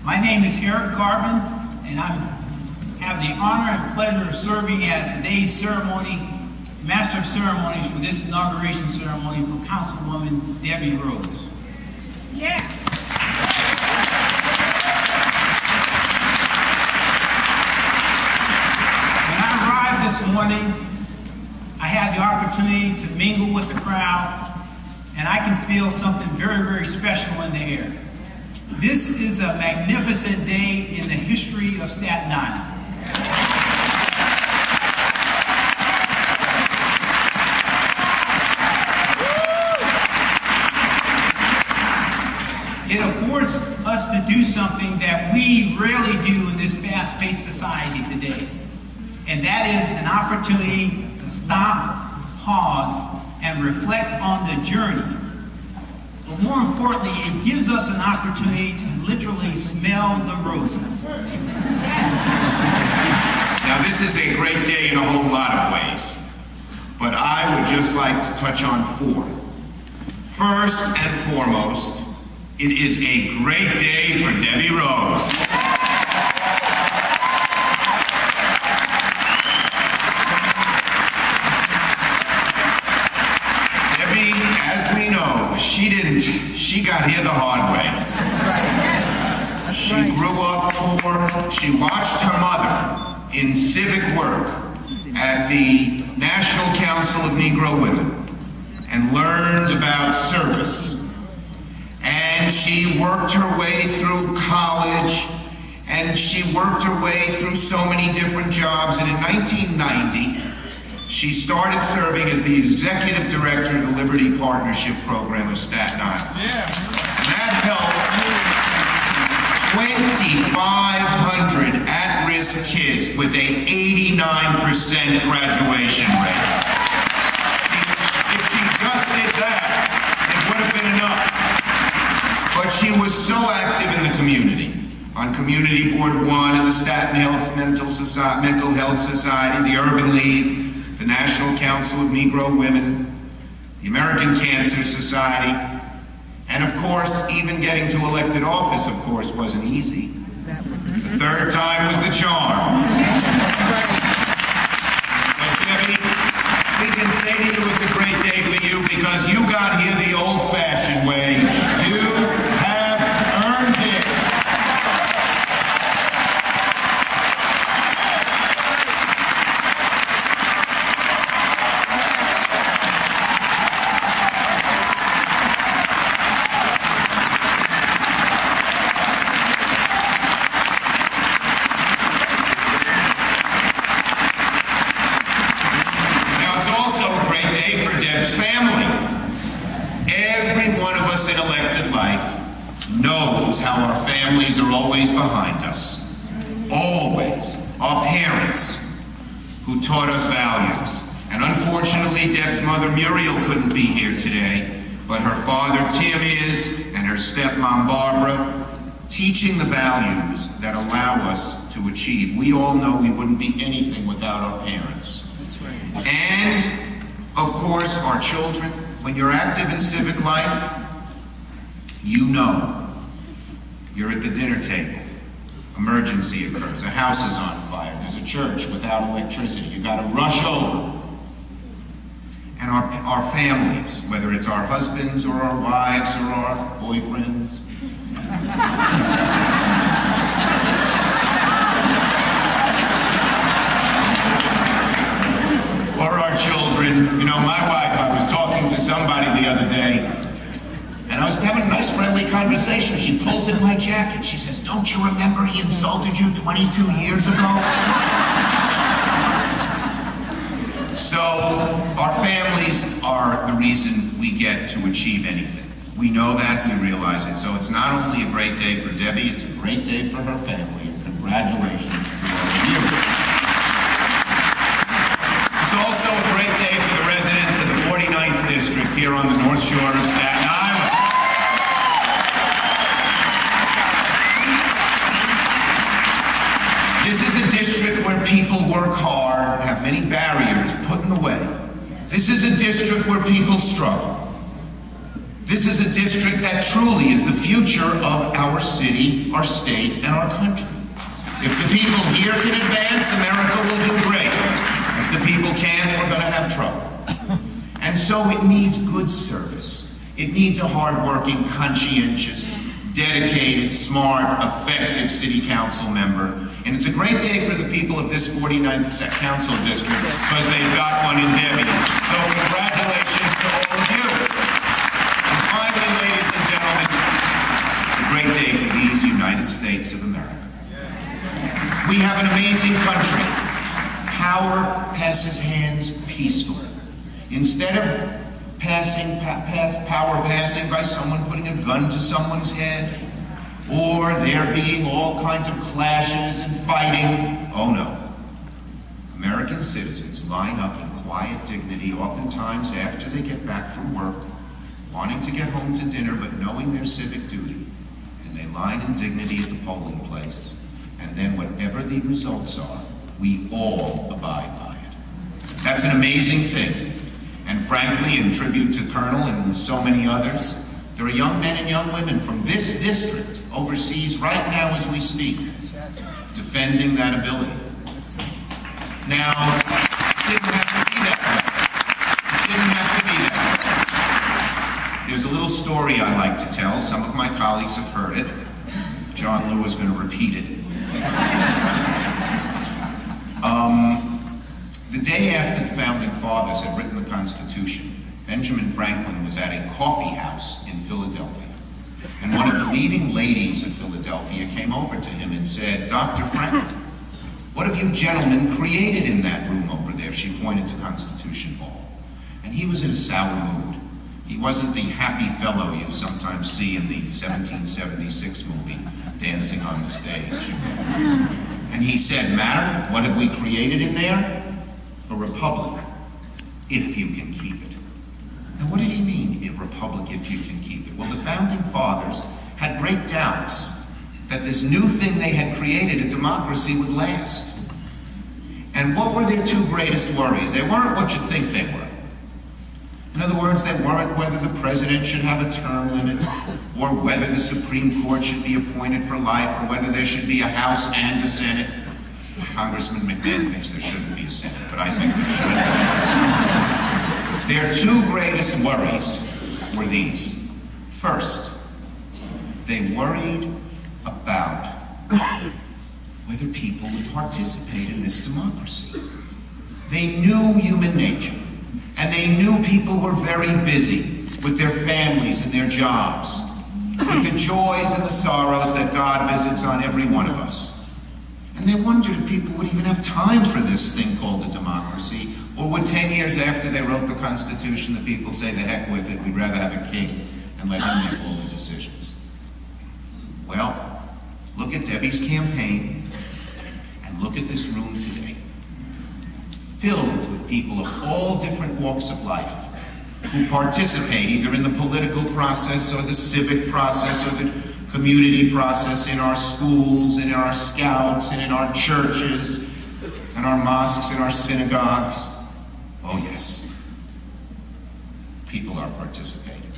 My name is Eric Garvin, and I have the honor and pleasure of serving as today's Master of Ceremonies for this inauguration ceremony for Councilwoman Debi Rose. Yeah. When I arrived this morning, I had the opportunity to mingle with the crowd, and I can feel something very, very special in the air. This is a magnificent day in the history of Staten Island. It affords us to do something that we rarely do in this fast-paced society today. And that is an opportunity to stop, pause, and reflect on the journey. But more importantly, it gives us an opportunity to literally smell the roses. Now, this is a great day in a whole lot of ways, but I would just like to touch on four. First and foremost, it is a great day for Debi Rose. Debi, as we know, she got here the hard way. She grew up poor. She watched her mother in civic work at the National Council of Negro Women and learned about service. And she worked her way through college, and she worked her way through so many different jobs. And in 1990, she started serving as the executive director of the Liberty Partnership Program of Staten Island. Yeah. That helped 2,500 at-risk kids with a 89% graduation rate. If she just did that, it would have been enough. But she was so active in the community, on Community Board 1 of the Staten Mental Health Society, the Urban League, the National Council of Negro Women, the American Cancer Society, and of course, even getting to elected office, of course, wasn't easy. The third time was the charm. But Debi, we can say to you it's a great day for you because you got here the old-fashioned way. You have earned it. Now it's also a great day for Deb's family. Every one of us in elected life knows how our families are always behind us. Always. Our parents, who taught us values. And unfortunately, Deb's mother, Muriel, couldn't be here today, but her father, Tim, is, and her stepmom, Barbara, teaching the values that allow us to achieve. We all know we wouldn't be anything without our parents. And, of course, our children. When you're active in civic life, you know you're at the dinner table. Emergency occurs. A house is on fire. There's a church without electricity. You got to rush over. And our families, whether it's our husbands or our wives or our boyfriends, or our children. You know, my wife, I was talking to somebody the other day, and I was having a nice friendly conversation. She pulls in my jacket. She says, "Don't you remember he insulted you 22 years ago?" So our families are the reason we get to achieve anything. We know that, we realize it. So it's not only a great day for Debi, it's a great day for her family. Congratulations to all of you. It's also a great day for the residents of the 49th District here on the North Shore of Staten Island. This is a district where people work hard, have many barriers put in the way. This is a district where people struggle. This is a district that truly is the future of our city, our state, and our country. If the people here can advance, America will do great. If the people can't, we're going to have trouble. And so it needs good service. It needs a hardworking, conscientious, dedicated, smart, effective city council member. And it's a great day for the people of this 49th Council District because they've got one in Debi. So congratulations to all of you. And finally, ladies and gentlemen, it's a great day for these United States of America. We have an amazing country. Power passes hands peacefully. Instead of power passing by someone putting a gun to someone's head, or there being all kinds of clashes and fighting, oh no. American citizens line up in quiet dignity, oftentimes after they get back from work, wanting to get home to dinner but knowing their civic duty, and they line in dignity at the polling place, and then whatever the results are, we all abide by it. That's an amazing thing. And frankly, in tribute to Colonel and so many others, there are young men and young women from this district overseas right now as we speak, defending that ability. Now, it didn't have to be that way. It didn't have to be that way. There's a little story I like to tell. Some of my colleagues have heard it. John Lewis is going to repeat it. The day after the Founding Fathers had written the Constitution, Benjamin Franklin was at a coffee house in Philadelphia. And one of the leading ladies of Philadelphia came over to him and said, "Dr. Franklin, what have you gentlemen created in that room over there?" She pointed to Constitution Hall. And he was in a sour mood. He wasn't the happy fellow you sometimes see in the 1776 movie, dancing on the stage. And he said, "Madam, what have we created in there? A republic, if you can keep it." Now, what did he mean, a republic if you can keep it? Well, the Founding Fathers had great doubts that this new thing they had created, a democracy, would last. And what were their two greatest worries? They weren't what you'd think they were. In other words, they weren't whether the president should have a term limit, or whether the Supreme Court should be appointed for life, or whether there should be a House and a Senate. Congressman McMahon thinks there shouldn't be a Senate, but I think there should. Their two greatest worries were these. First, they worried about whether people would participate in this democracy. They knew human nature, and they knew people were very busy with their families and their jobs, with the joys and the sorrows that God visits on every one of us. And they wondered if people would even have time for this thing called a democracy, or would 10 years after they wrote the Constitution, the people say, "The heck with it, we'd rather have a king and let him make all the decisions." Well, look at Debi's campaign, and look at this room today, filled with people of all different walks of life, who participate either in the political process or the civic process or the community process in our schools, and in our scouts, and in our churches, and our mosques, and our synagogues. Oh yes, people are participating.